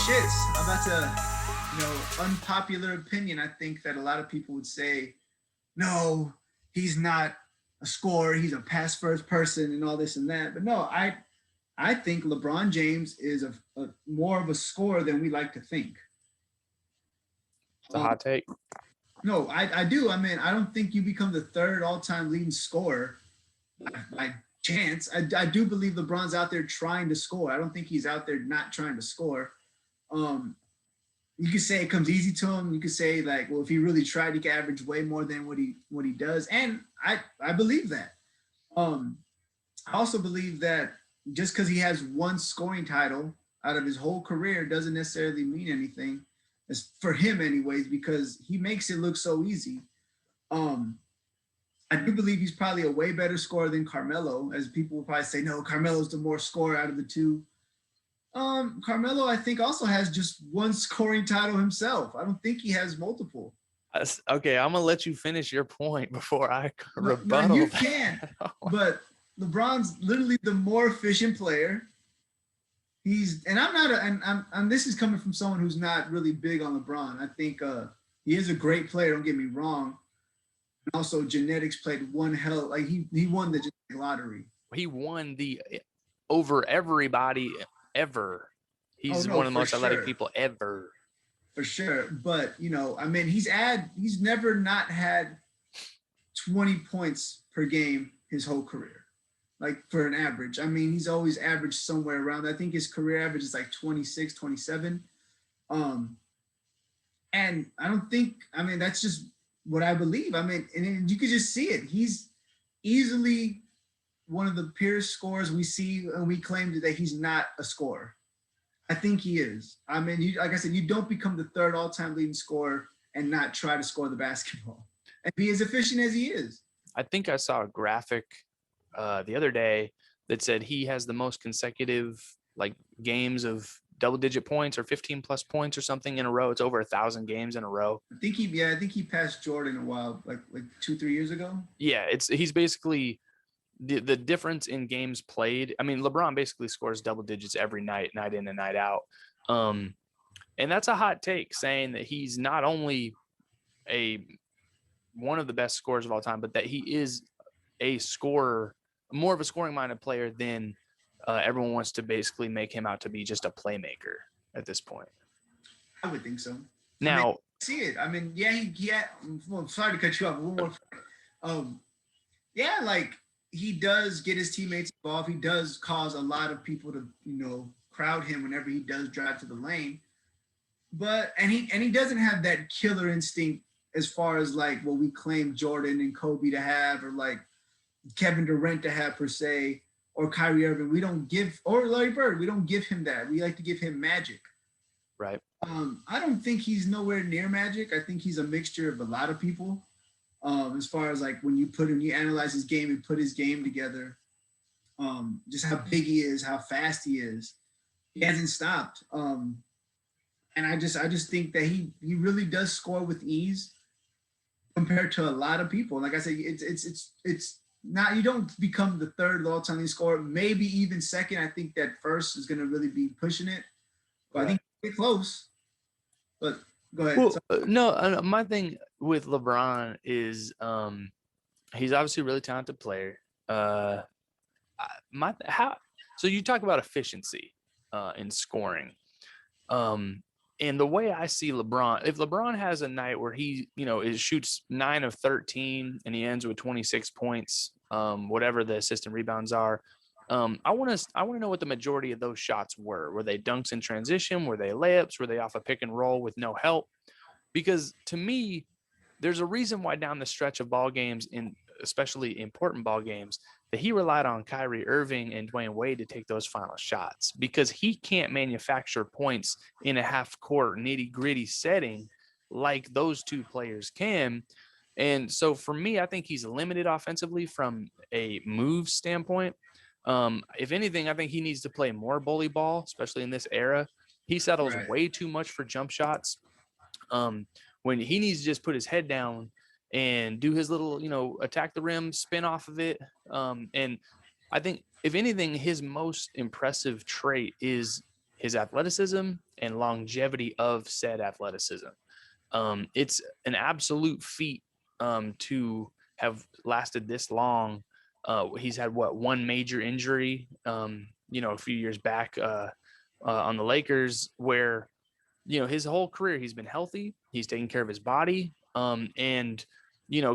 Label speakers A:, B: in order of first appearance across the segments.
A: shits. I'm about to, unpopular opinion. I think that a lot of people would say, no, he's not a scorer. He's a pass first person and all this and that. But no, I think LeBron James is a more of a scorer than we like to think.
B: It's a hot take.
A: No, I do. I mean, I don't think you become the third all-time leading scorer by chance. I do believe LeBron's out there trying to score. I don't think he's out there not trying to score. You could say it comes easy to him. You could say like, well, if he really tried, he could average way more than what he does, and I believe that. I also believe that just because he has one scoring title out of his whole career doesn't necessarily mean anything, as for him anyways, because he makes it look so easy. I do believe he's probably a way better scorer than Carmelo, as people will probably say, no, Carmelo's the more scorer out of the two. Carmelo, I think, also has just one scoring title himself. I don't think he has multiple.
B: Okay, I'm gonna let you finish your point before I rebuttal.
A: No, you can, but LeBron's literally the more efficient player. And I'm not, and this is coming from someone who's not really big on LeBron. I think he is a great player. Don't get me wrong. And also, genetics played one hell. Like he won the genetic lottery.
B: He won the over everybody ever. He's one of the most athletic people ever.
A: For sure, but I mean, he's never not had 20 points per game his whole career, like for an average. I mean, he's always averaged somewhere around. I think his career average is like 26, 27. And I don't think. I mean, that's just what I believe. I mean, and you could just see it. He's easily one of the purest scorers we see, and we claim that he's not a scorer. I think he is. I mean, like I said, you don't become the third all-time leading scorer and not try to score the basketball and be as efficient as he is.
B: I think I saw a graphic the other day that said he has the most consecutive games of double-digit points or 15-plus points or something in a row. It's over 1,000 games in a row.
A: I think he passed Jordan a while, like 2-3 years ago.
B: Yeah, he's basically. The difference in games played. I mean, LeBron basically scores double digits every night, night in and night out. And that's a hot take, saying that he's not only one of the best scorers of all time, but that he is a scorer, more of a scoring-minded player than everyone wants to basically make him out to be just a playmaker at this point.
A: I would think so.
B: Now,
A: see it. I mean, well, sorry to cut you off. One more. He does get his teammates involved. He does cause a lot of people to, crowd him whenever he does drive to the lane. But he doesn't have that killer instinct as far as like what we claim Jordan and Kobe to have, or like Kevin Durant to have per se, or Kyrie Irving. We don't give, or Larry Bird. We don't give him that. We like to give him magic.
B: Right.
A: I don't think he's nowhere near magic. I think he's a mixture of a lot of people. As far as like when you analyze his game and put his game together, just how big he is, how fast he is, he hasn't stopped. And I just think that he really does score with ease compared to a lot of people. Like I said, it's not, you don't become the third all-time leading scorer, maybe even second. I think that first is going to really be pushing it, but I think it's close. But go ahead.
B: No, my thing with LeBron is he's obviously a really talented player. So you talk about efficiency in scoring. And the way I see LeBron, if LeBron has a night where he, shoots 9 of 13 and he ends with 26 points, whatever the assist and rebounds are, I want to know what the majority of those shots were. Were they dunks in transition? Were they layups? Were they off a pick and roll with no help? Because to me, there's a reason why down the stretch of ball games, especially important ball games, that he relied on Kyrie Irving and Dwayne Wade to take those final shots, because he can't manufacture points in a half-court nitty-gritty setting like those two players can. And so for me, I think he's limited offensively from a move standpoint. If anything, I think he needs to play more bully ball, especially in this era. He settles way too much for jump shots. When he needs to just put his head down and do his little, attack the rim, spin off of it. And I think, if anything, his most impressive trait is his athleticism and longevity of said athleticism. It's an absolute feat to have lasted this long. He's had one major injury, a few years back on the Lakers, where his whole career he's been healthy. He's taking care of his body, and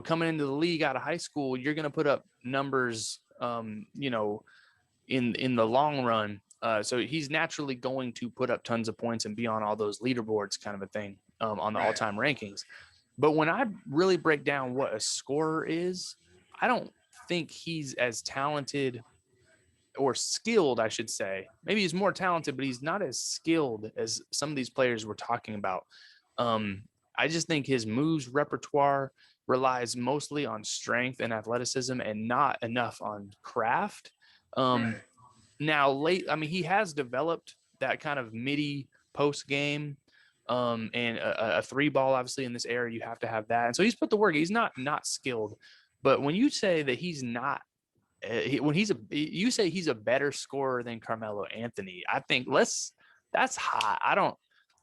B: coming into the league out of high school, you're going to put up numbers, in the long run. So he's naturally going to put up tons of points and be on all those leaderboards, kind of a thing, on the
A: Right.
B: all-time rankings. But when I really break down what a scorer is, I don't think he's as talented or skilled, I should say. Maybe he's more talented, but he's not as skilled as some of these players we're talking about. I just think his moves repertoire relies mostly on strength and athleticism and not enough on craft.
A: Right.
B: Now, he has developed that kind of midi post game, and a three ball. Obviously, in this era, you have to have that, and so he's put the work. He's not skilled, but when you say that he's not, you say he's a better scorer than Carmelo Anthony, I think that's high.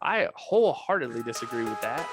B: I wholeheartedly disagree with that.